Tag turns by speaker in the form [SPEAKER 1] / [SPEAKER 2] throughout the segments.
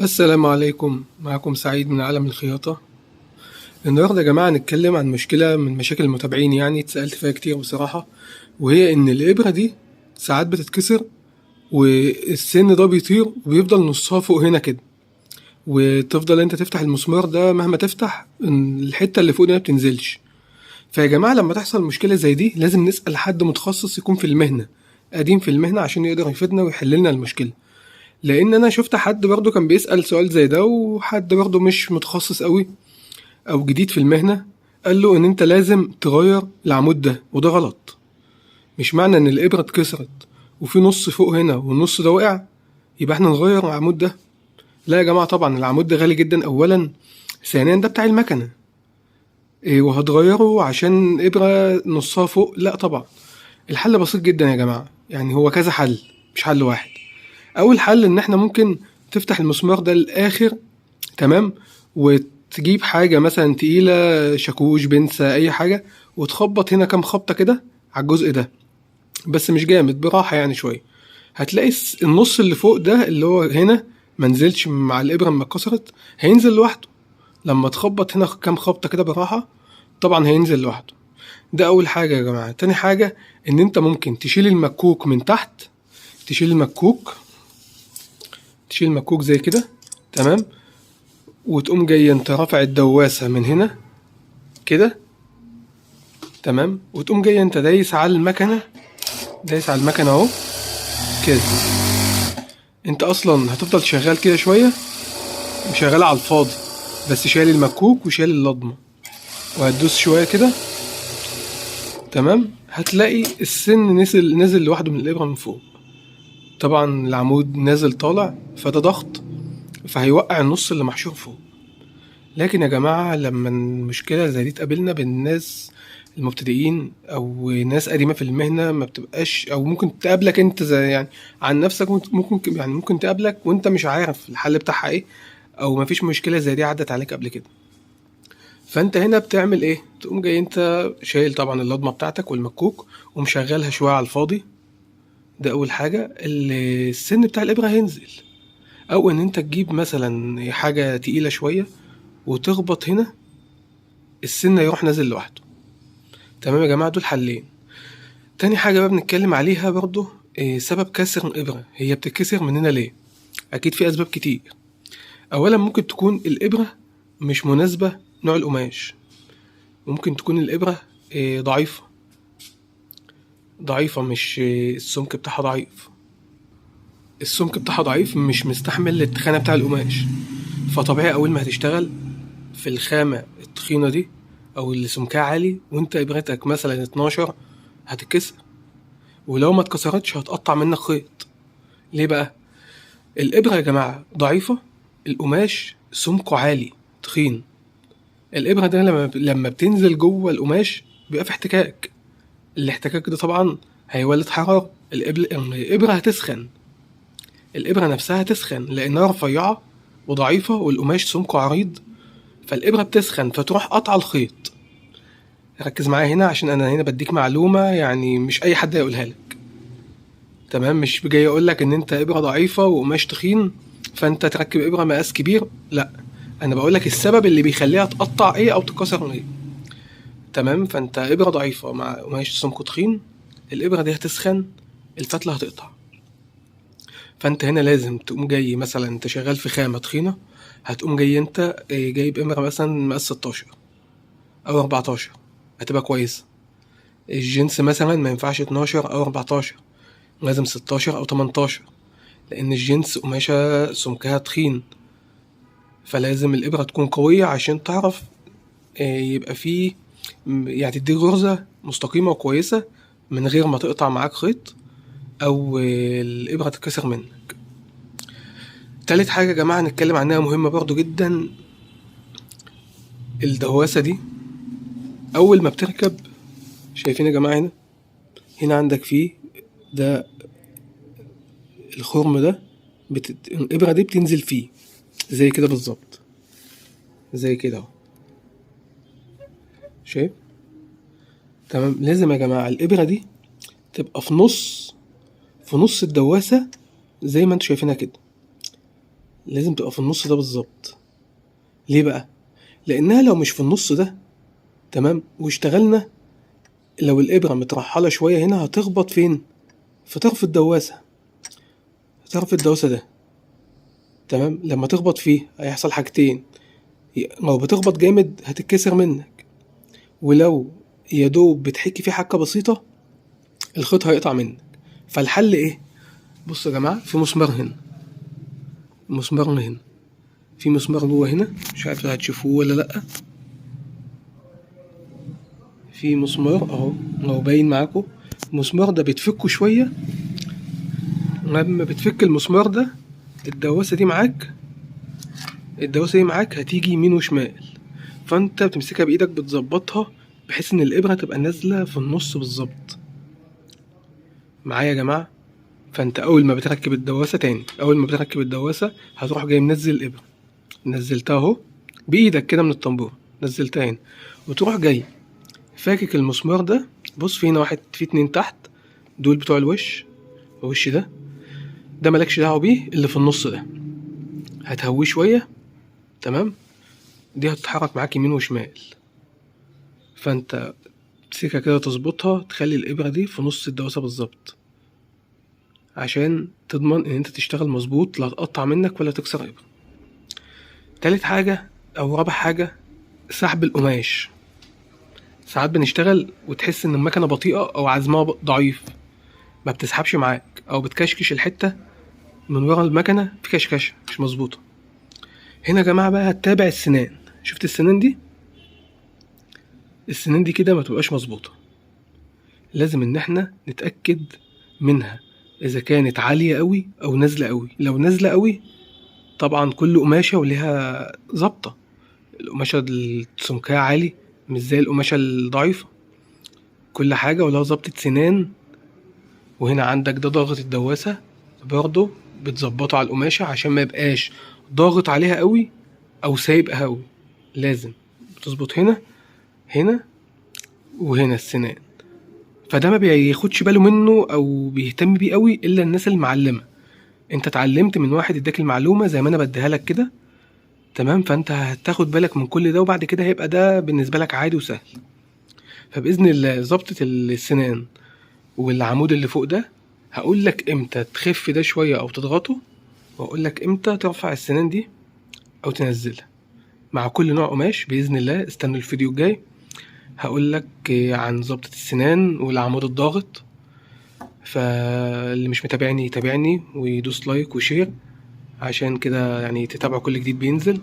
[SPEAKER 1] السلام عليكم، معكم سعيد من عالم الخياطة. النهاردة يا جماعة هنتكلم عن مشكلة من مشاكل المتابعين، يعني اتسألت فيها كتير بصراحة، وهي إن الإبرة دي ساعات بتتكسر والسن ده بيطير وبيفضل نصها فوق هنا كده، وتفضل انت تفتح المسمار ده مهما تفتح الحتة اللي فوق دي ما بتنزلش. فيا جماعة لما تحصل مشكلة زي دي لازم نسأل حد متخصص يكون في المهنة، قديم في المهنة، عشان يقدر يفيدنا ويحل لنا المشكلة. لان انا شفت حد برضه كان بيسأل سؤال زي ده، وحد برضه مش متخصص قوي او جديد في المهنة قال له ان انت لازم تغير العمود ده، وده غلط. مش معنى ان الابرة اتكسرت وفي نص فوق هنا والنص ده وقع يبقى احنا نغير العمود ده. لا يا جماعة، طبعا العمود ده غالي جدا اولا، ثانيا ده بتاع المكنة. إيه وهتغيره عشان ابرة نصها فوق؟ لا طبعا. الحل بسيط جدا يا جماعة، يعني هو كذا حل مش حل واحد. اول حل ان احنا ممكن تفتح المسمار ده للاخر، تمام، وتجيب حاجة مثلا تقيلة، شاكوش، بنسة، أي حاجة، وتخبط هنا كام خبطة كده على الجزء ده، بس مش جامد، براحة يعني شوية. هتلاقي النص اللي فوق ده اللي هو هنا منزلش مع الإبرة لما اتكسرت، هينزل لوحده. لما تخبط هنا كام خبطة كده براحة طبعا هينزل لوحده. ده أول حاجة يا جماعة. تاني حاجة إن أنت ممكن تشيل المكوك من تحت، تشيل المكوك، تشيل المكوك زي كده، تمام، وتقوم جاي انت رافع الدواسة من هنا كده، تمام، وتقوم جاي انت دايس على المكنة، دايس على المكنة اهو كده. انت اصلا هتفضل شغال كده شوية، شغال على الفاضي، بس شايل المكوك وشايل اللضمة، وهتدوس شوية كده، تمام، هتلاقي السن نزل لوحده من الإبرة من فوق. طبعا العمود نازل طالع، فده ضغط، فهيوقع النص اللي محشور فوق. لكن يا جماعة لما المشكلة زي دي تقابلنا بالناس المبتدئين أو ناس قديمة في المهنة، ما بتبقاش، أو ممكن تقابلك أنت زي يعني عن نفسك، ممكن يعني ممكن تقابلك وأنت مش عارف الحل بتاعها إيه، أو مفيش مشكلة زي دي عدت عليك قبل كده. فأنت هنا بتعمل إيه؟ تقوم جاي أنت شايل طبعا اللضمة بتاعتك والمكوك ومشغلها شوية على الفاضي. ده أول حاجة. السن بتاع الإبرة هينزل، أو إن أنت تجيب مثلا حاجة تقيلة شوية وتخبط هنا، السن يروح نازل لوحده. تمام يا جماعة، دول حلين. تاني حاجة بقى بنتكلم عليها برضو، سبب كسر الإبرة. هي بتتكسر مننا ليه؟ أكيد في أسباب كتير. أولا ممكن تكون الإبرة مش مناسبة نوع القماش، ممكن تكون الإبرة ضعيفة، مش السمك بتاعها ضعيف، السمك بتاعها ضعيف مش مستحمل التخانة بتاع القماش. فطبيعي أول ما هتشتغل في الخامة التخينة دي أو اللي سمكها عالي وانت إبرتك مثلا 12، هتتكسر، ولو ما اتكسرتش هتقطع منك خيط. ليه بقى؟ الإبرة يا جماعة ضعيفة، القماش سمكه عالي تخين. الإبرة ده لما بتنزل جوه القماش بيبقى في احتكاك، الاحتكاك ده طبعا هيولد حرارة، الإبرة هتسخن، الإبرة نفسها هتسخن لأنها رفيعة وضعيفة والقماش سمكه عريض، فالإبرة بتسخن فتروح قطع الخيط. ركز معايا هنا عشان أنا هنا بديك معلومة يعني مش أي حد هيقولها لك، تمام؟ مش جاي اقول لك ان انت ابره ضعيفه وقماش تخين فانت تركب ابره مقاس كبير، لا، انا بقول لك السبب اللي بيخليها تقطع ايه او تتكسر ايه. تمام؟ فانت ابره ضعيفه مع قماش سمكه تخين، الابره دي هتسخن، الفتله هتقطع. فانت هنا لازم تقوم جاي، مثلا انت شغال في خامه تخينه، هتقوم جاي انت جايب ابره مثلا مقاس 16 او 14، هتبقى كويسه. الجنس مثلا ما ينفعش 12 او 14، لازم 16 او 18، لأن الجنس قماشة سمكها تخين، فلازم الإبرة تكون قوية عشان تعرف يبقى فيه يعني تدي غرزة مستقيمة وكويسة من غير ما تقطع معاك خيط أو الإبرة تتكسر منك. تالت حاجة يا جماعة نتكلم عنها مهمة برضو جدا، الدهواسة دي. أول ما بتركب، شايفين يا جماعة هنا، هنا عندك فيه ده الخرم ده، الإبرة دي بتنزل فيه زي كده بالظبط، زي كده اهو، شايف؟ تمام. لازم يا جماعة الإبرة دي تبقى في نص الدواسة زي ما انتوا شايفينها كده، لازم تبقى في النص ده بالظبط. ليه بقى؟ لانها لو مش في النص ده تمام واشتغلنا، لو الابره مترحله شويه هنا هتخبط فين؟ في طرف الدواسه. طرف الدواسه ده تمام، لما تخبط فيه هيحصل حاجتين: لو بتخبط جامد هتتكسر منك، ولو يا دوب بتحكي فيه حكه بسيطه الخيط هيقطع منك. فالحل ايه؟ بصوا يا جماعه، في مسمار هنا، مسمار هنا، في مسمار جوه هنا، مش عارف هتشوفوه ولا لا. في مسمار اهو، لو باين معاكم المسمار ده بتفكه شويه. لما بتفك المسمار ده الدواسه دي معاك، الدواسه دي معاك هتيجي يمين وشمال، فانت بتمسكها بايدك بتظبطها بحيث ان الابره تبقى نازله في النص بالظبط. معايا يا جماعه؟ فانت اول ما بتركب الدواسه تاني، اول ما بتركب الدواسه هتروح جاي منزل الابره، نزلتها اهو بايدك كده من الطنبوره، نزلتها هنا، وتروح جاي فاكك المسمار ده. بص في هنا واحد، في اتنين تحت، دول بتوع الوش، الوش ده مالكش دعوه بيه، اللي في النص ده هتهويه شويه تمام. دي هتتحرك معاك يمين وشمال، فانت تمسكها كده تظبطها، تخلي الابره دي في نص الدواسه بالظبط عشان تضمن ان انت تشتغل مظبوط، لا تقطع منك ولا تكسر ابره. تالت حاجه او رابع حاجه، سحب القماش. ساعات بنشتغل وتحس ان المكنه بطيئه او عزمها ضعيف، ما بتسحبش معاك او بتكشكش الحته من ورا المكنه، في كشكشه مش مظبوطه. هنا يا جماعه بقى هتتابع السنان. شفت السنان دي؟ السنان دي كده ما تبقاش مظبوطه، لازم ان احنا نتاكد منها اذا كانت عاليه قوي او نازله قوي. لو نازله قوي طبعا كل قماشه وليها ظابطه، القماشه السمكها عالي مش زي القماشه الضعيفه، كل حاجه ولها ظبطه سنان. وهنا عندك ده ضغط الدواسه برضه بتظبطه على القماشه عشان ما يبقاش ضاغط عليها قوي او سايبها قوي، لازم بتظبط هنا، هنا وهنا السنان. فده ما بياخدش باله منه او بيهتم بيه قوي الا الناس المعلمه. انت اتعلمت من واحد اداك المعلومه زي ما انا بديها لك كده تمام، فانت هتاخد بالك من كل ده، وبعد كده هيبقى ده بالنسبه لك عادي وسهل. فباذن الله ظبطه السنان والعمود اللي فوق ده هقول لك امتى تخف ده شويه او تضغطه، واقول لك امتى ترفع السنان دي او تنزلها مع كل نوع قماش. باذن الله استنوا الفيديو الجاي هقول لك عن ظبطه السنان والعمود الضاغط. فاللي مش متابعني يتابعني ويدوس لايك وشير عشان كده يعني تتابعوا كل جديد بينزل،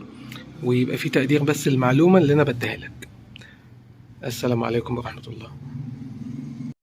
[SPEAKER 1] ويبقى في تقدير بس المعلومة اللي انا بديها لك. السلام عليكم ورحمة الله.